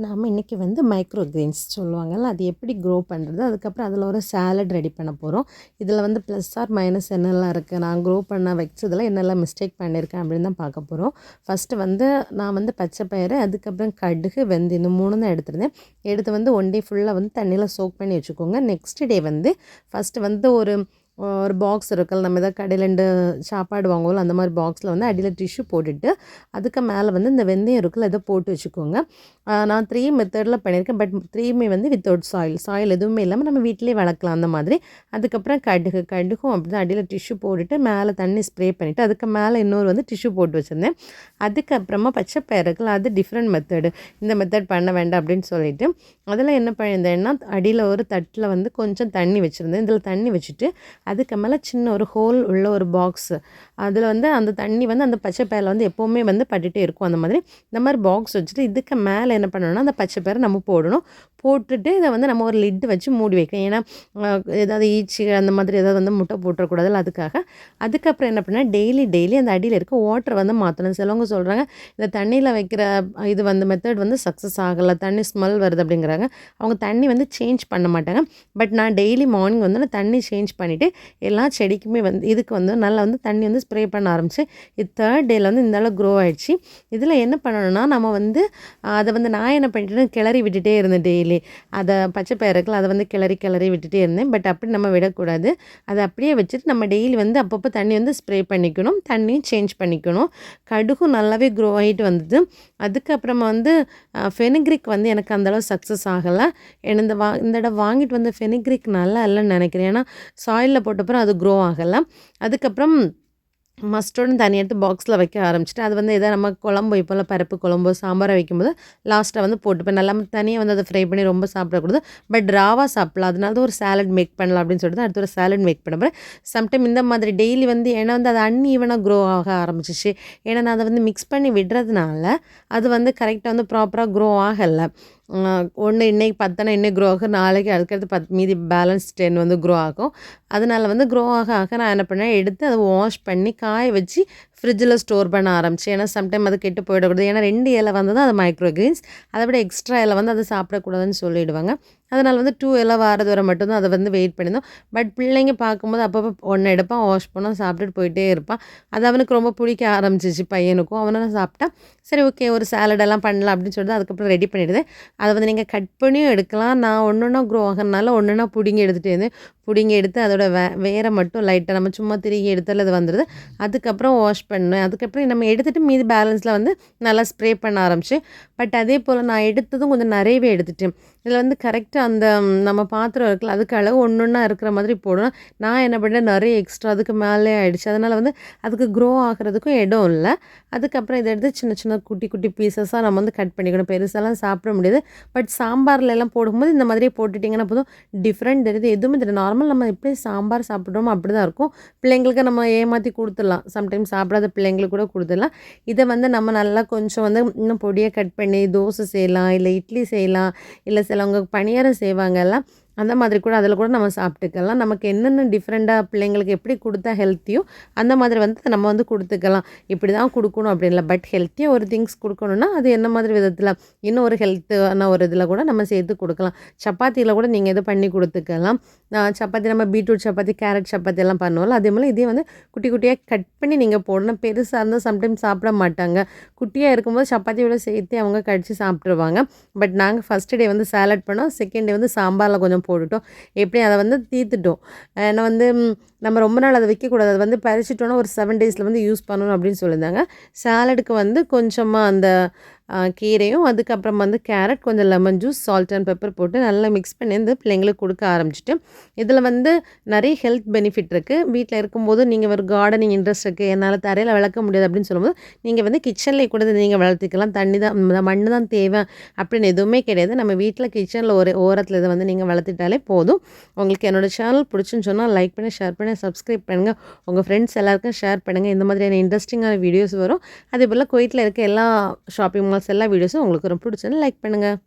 நாம் இன்றைக்கி வந்து மைக்ரோ கிரீன்ஸ் சொல்லுவாங்கள்ல, அது எப்படி க்ரோ பண்ணுறது, அதுக்கப்புறம் அதில் ஒரு சாலட் ரெடி பண்ண போகிறோம். இதில் வந்து ப்ளஸ் ஆர் மைனஸ் என்னெல்லாம் இருக்குது, நான் க்ரோ பண்ண வச்சதில் என்னெல்லாம் மிஸ்டேக் பண்ணியிருக்கேன் அப்படின்னு தான் பார்க்க போகிறோம். ஃபஸ்ட்டு வந்து நான் வந்து பச்சை பயிறு, அதுக்கப்புறம் கடுகு, வெந்தயம் இந்த 3 தான் எடுத்திருந்தேன். எடுத்து வந்து ஒன் டே ஃபுல்லாக வந்து தண்ணியில் சோக் பண்ணி வச்சுக்கோங்க. நெக்ஸ்ட் டே வந்து ஃபஸ்ட்டு வந்து ஒரு ஒரு பாக்ஸ் இருக்குல்ல, நம்ம எதாவது கடையிலேருந்து சாப்பாடு வாங்குவோம்ல, அந்த மாதிரி பாக்ஸில் வந்து அடியில் டிஷ்யூ போட்டுட்டு அதுக்கு மேலே வந்து இந்த வெந்தயம் இருக்குல்ல, இதை போட்டு வச்சுக்கோங்க. நான் 3 மெத்தடில் பண்ணியிருக்கேன். பட் 3மே வந்து வித்தவுட் சாயில் எதுவுமே இல்லாமல் நம்ம வீட்டிலே வளர்க்கலாம் அந்த மாதிரி. அதுக்கப்புறம் கடுகும் அப்படி தான் அடியில் டிஷ்யூ போட்டுட்டு மேலே தண்ணி ஸ்ப்ரே பண்ணிவிட்டு அதுக்கு மேலே இன்னொரு வந்து டிஷ்யூ போட்டு வச்சுருந்தேன். அதுக்கப்புறமா பச்சை பயிறு இருக்குல்ல, அது டிஃப்ரெண்ட் மெத்தடு, இந்த மெத்தட் பண்ண வேண்டாம் அப்படின்னு சொல்லிவிட்டு அதில் என்ன பண்ணியிருந்தேன்னா, அடியில் ஒரு தட்டில் வந்து கொஞ்சம் தண்ணி வச்சுருந்தேன். இதில் தண்ணி வச்சுட்டு அதுக்கு மேலே சின்ன ஒரு ஹோல் உள்ள ஒரு பாக்ஸு, அதில் வந்து அந்த தண்ணி வந்து அந்த பச்சை பயிரில் வந்து எப்போவுமே வந்து பட்டுகிட்டே இருக்கும். அந்த மாதிரி இந்த மாதிரி பாக்ஸ் வச்சுட்டு இதுக்கு மேலே என்ன பண்ணணும்னா, அந்த பச்சை பயிரை நம்ம போடணும். போட்டுட்டு இதை வந்து நம்ம ஒரு லிட்டு வச்சு மூடி வைக்கணும். ஏன்னா ஏதாவது ஈச்சி அந்த மாதிரி ஏதாவது வந்து முட்டை போட்டுறக்கூடாதுல்ல, அதுக்காக. அதுக்கப்புறம் என்ன பண்ணால் டெய்லி அந்த அடியில் இருக்க வாட்டர் வந்து மாற்றணும். சிலவங்க சொல்கிறாங்க இந்த தண்ணியில் வைக்கிற இது வந்து மெத்தட் வந்து சக்ஸஸ் ஆகலை, தண்ணி ஸ்மெல் வருது அப்படிங்கிறாங்க. அவங்க தண்ணி வந்து சேஞ்ச் பண்ண மாட்டாங்க. பட் நான் டெய்லி மார்னிங் வந்து நான் தண்ணி சேஞ்ச் பண்ணிவிட்டு எல்லா செடிக்குமே வந்து இதுக்கு வந்து நல்லா வந்து தண்ணி வந்து ஸ்ப்ரே பண்ண ஆரம்பிச்சு. இது 3rd டேயில் வந்து இந்த அளவு க்ரோ ஆகிடுச்சு. இதில் என்ன பண்ணணும்னா, நம்ம வந்து அதை வந்து நான் என்ன பண்ணிட்டேன்னா கிளறி விட்டுட்டே இருந்தேன். டெய்லி அதை பச்சை பயிறுக்குள்ள அதை வந்து கிளறி விட்டுட்டே இருந்தேன். பட் அப்படி நம்ம விடக்கூடாது. அதை அப்படியே வச்சுட்டு நம்ம டெய்லி வந்து அப்பப்போ தண்ணி வந்து ஸ்ப்ரே பண்ணிக்கணும், தண்ணியும் சேஞ்ச் பண்ணிக்கணும். கடுகும் நல்லாவே க்ரோ ஆகிட்டு வந்தது. அதுக்கப்புறமா வந்து ஃபெனிக்ரிக் வந்து எனக்கு அந்தளவு சக்ஸஸ் ஆகலை. இந்த தடவை வாங்கிட்டு வந்த ஃபெனிக்ரிக் நல்லா இல்லைன்னு நினைக்கிறேன். ஏன்னா சாயிலில் போட்டப்புறம் அது க்ரோ ஆகலை. அதுக்கப்புறம் மஸ்டர்டும் தண்ணி எடுத்து பாக்ஸில் வைக்க ஆரம்பிச்சிட்டு அது வந்து எதாவது நம்ம குழம்பு இப்போல பருப்பு குழம்பு சாம்பாரை வைக்கும்போது லாஸ்ட்டாக வந்து போட்டுப்பேன். நல்லா தனியாக வந்து அதை ஃப்ரை பண்ணி ரொம்ப சாப்பிடக்கூடாது. பட் ராவாக சாப்பிடலாம். அதனால தான் ஒரு சாலட் மேக் பண்ணலாம் அப்படின்னு சொல்லிட்டு அடுத்து ஒரு சாலட் மேக் பண்ண போகிறேன். சம்டைம் இந்த மாதிரி டெய்லி வந்து ஏன்னா வந்து அது அன்ஈவனாக க்ரோ ஆக ஆரம்பிச்சிச்சு. ஏன்னா நான் அதை வந்து மிக்ஸ் பண்ணி விடுறதுனால அது வந்து கரெக்டாக வந்து ப்ராப்பராக க்ரோ ஆகலை. ஒன்று இன்றைக்கி 10 இன்னைக்கு க்ரோ ஆகும், நாளைக்கு அதுக்கடுத்து 10 மீதி பேலன்ஸ் 10 வந்து க்ரோ ஆகும். அதனால் வந்து க்ரோ ஆக நான் என்ன பண்ணேன், எடுத்து அதை வாஷ் பண்ணி காய வச்சு ஃப்ரிட்ஜில் ஸ்டோர் பண்ண ஆரம்பித்தேன். ஏன்னா சம்டைம் அது கெட்டு போயிடக்கூடாது. ஏன்னா 2 இலை வந்து தான் அது மைக்ரோ கிரீன்ஸ், அதை விட எக்ஸ்ட்ரா இலை வந்து அதை சாப்பிடக்கூடாதுன்னு சொல்லிவிடுவாங்க. அதனால் வந்து 2 இலை வாரது வரை மட்டும்தான் அதை வந்து வெயிட் பண்ணியிருந்தோம். பட் பிள்ளைங்க பார்க்கும்போது அப்பப்போ ஒன்று எடுப்பான், வாஷ் பண்ணால் சாப்பிட்டுட்டு போயிட்டே இருப்பான். அது அவனுக்கு ரொம்ப பிடிக்க ஆரம்பிச்சிச்சு பையனுக்கும். அவனும் சாப்பிட்டா சரி ஓகே ஒரு சாலடெல்லாம் பண்ணலாம் அப்படின்னு சொல்லிட்டு அதுக்கப்புறம் ரெடி பண்ணிவிடுது. அதை வந்து நீங்கள் கட் பண்ணியும் எடுக்கலாம். நான் ஒன்றுனா க்ரோ ஆகிறனால ஒன்றுனா பிடுங்கி எடுத்துகிட்டு இருந்தேன். பிடுங்கி எடுத்து அதோட வேரை மட்டும் லைட்டாக நம்ம சும்மா திருகி எடுத்தால் அது வந்துடுது. அதுக்கப்புறம் வாஷ் பண்ணேன். அதுக்கப்புறம் நம்ம எடுத்துகிட்டு மீதி பேலன்ஸில் வந்து நல்லா ஸ்ப்ரே பண்ண ஆரம்பிச்சு. பட் அதே போல் நான் எடுத்ததும் கொஞ்சம் நிறையவே எடுத்துட்டேன். இதில் வந்து கரெக்டாக அந்த நம்ம பாத்திரம் இருக்குல்ல, அதுக்கு அளவு ஒன்றா இருக்கிற மாதிரி போடணும். நான் என்ன பண்ணேன், நிறைய எக்ஸ்ட்ரா அதுக்கு மேலே ஆகிடுச்சு. அதனால் வந்து அதுக்கு க்ரோ ஆகிறதுக்கும் இடம் இல்லை. அதுக்கப்புறம் இதை எடுத்து சின்ன சின்ன குட்டி குட்டி பீசஸாக நம்ம வந்து கட் பண்ணிக்கணும். பெருசாலாம் சாப்பிட முடியாது. பட் சாம்பார்லாம் போடும்போது இந்த மாதிரியே போட்டுட்டிங்கன்னா போதும், டிஃப்ரெண்ட் தெரியுது. எதுவுமே தெரியும். நார்மல் நம்ம எப்படி சாம்பார் சாப்பிட்றோமோ அப்படி தான் இருக்கும். பிள்ளைங்களுக்கு நம்ம ஏமாற்றி கொடுத்துடலாம். சம்டைம்ஸ் சாப்பிடாத பிள்ளைங்களுக்கு கூட கொடுத்துடலாம். இதை வந்து நம்ம நல்லா கொஞ்சம் வந்து இன்னும் பொடியாக கட் பண்ணி தோசை செய்யலாம், இல்லை இட்லி செய்யலாம், இல்லை சிலவங்க பணியாரம் செய்வாங்கல்ல, அந்த மாதிரி கூட அதில் கூட நம்ம சாப்பிட்டுக்கலாம். நமக்கு என்னென்ன டிஃப்ரெண்ட்டாக பிள்ளைங்களுக்கு எப்படி கொடுத்தா ஹெல்த்தியோ அந்த மாதிரி வந்து நம்ம வந்து கொடுத்துக்கலாம். இப்படி தான் கொடுக்கணும் அப்படின்னு இல்லை. பட் ஹெல்த்தியாக ஒரு திங்ஸ் கொடுக்கணுன்னா அது என்ன மாதிரி விதத்தில் இன்னும் ஒரு ஹெல்த்தான ஒரு இதில் கூட நம்ம சேர்த்து கொடுக்கலாம். சப்பாத்தியில் கூட நீங்கள் இது பண்ணி கொடுத்துக்கலாம். சப்பாத்தி நம்ம பீட்ரூட் சப்பாத்தி, கேரட் சப்பாத்தி எல்லாம் பண்ணுவோம்ல, அதே மாதிரி இதே வந்து குட்டி குட்டியாக கட் பண்ணி நீங்கள் போடணும். பெருசாக இருந்தால் சம்டைம்ஸ் சாப்பிட மாட்டாங்க. குட்டியாக இருக்கும்போது சப்பாத்தியோட சேர்த்து அவங்க கடிச்சு சாப்பிட்ருவாங்க. பட் நாங்கள் ஃபஸ்ட்டு டே வந்து சாலட் பண்ணோம், செகண்ட் டே வந்து சாம்பாரில் கொஞ்சம் போட்டுட்டோம். எப்படி அதை வந்து தீர்த்துட்டோம். ஏன்னா வந்து நம்ம ரொம்ப நாள் அதை வைக்கக்கூடாது. அதை வந்து பறிச்சிட்டோன்னா ஒரு 7 டேஸில் வந்து யூஸ் பண்ணணும் அப்படின்னு சொல்லியிருந்தாங்க. சாலடுக்கு வந்து கொஞ்சமாக அந்த கீரையும் அதுக்கப்புறம் வந்து கேரட், கொஞ்சம் lemon juice, salt and pepper போட்டு நல்லா மிக்ஸ் பண்ணி வந்து பிள்ளைங்களுக்கு கொடுக்க ஆரம்பிச்சிட்டு. இதில் வந்து நிறைய ஹெல்த் பெனிஃபிட் இருக்குது. வீட்டில் இருக்கும்போது நீங்கள் ஒரு கார்டனிங் இன்ட்ரெஸ்ட் இருக்குது, என்னால் தரையில் வளர்க்க முடியாது அப்படின்னு சொல்லும்போது நீங்கள் வந்து கிச்சன்லேயே கூட நீங்கள் வளர்த்திக்கலாம். தண்ணி தான் மண் தான் தேவை அப்படின்னு எதுவுமே கிடையாது. நம்ம வீட்டில் கிச்சனில் ஒரு ஓரத்தில் இதை வந்து நீங்கள் வளர்த்துட்டாலே போதும். உங்களுக்கு என்னோடய சேனல் பிடிச்சுன்னு சொன்னால் லைக் பண்ணி, ஷேர் பண்ணி, சப்ஸ்கிரைப் பண்ணுங்கள். உங்கள் ஃப்ரெண்ட்ஸ் எல்லாருக்கும் ஷேர் பண்ணுங்கள். இந்த மாதிரியான இன்ட்ரெஸ்டிங்கான வீடியோஸ் வரும். அதே போல் குவைத்தில் இருக்க எல்லா ஷாப்பிங் மால்ஸ் எல்லா வீடியோஸும் உங்களுக்கு ரொம்ப பிடிச்சதுன்னு லைக் பண்ணுங்கள்.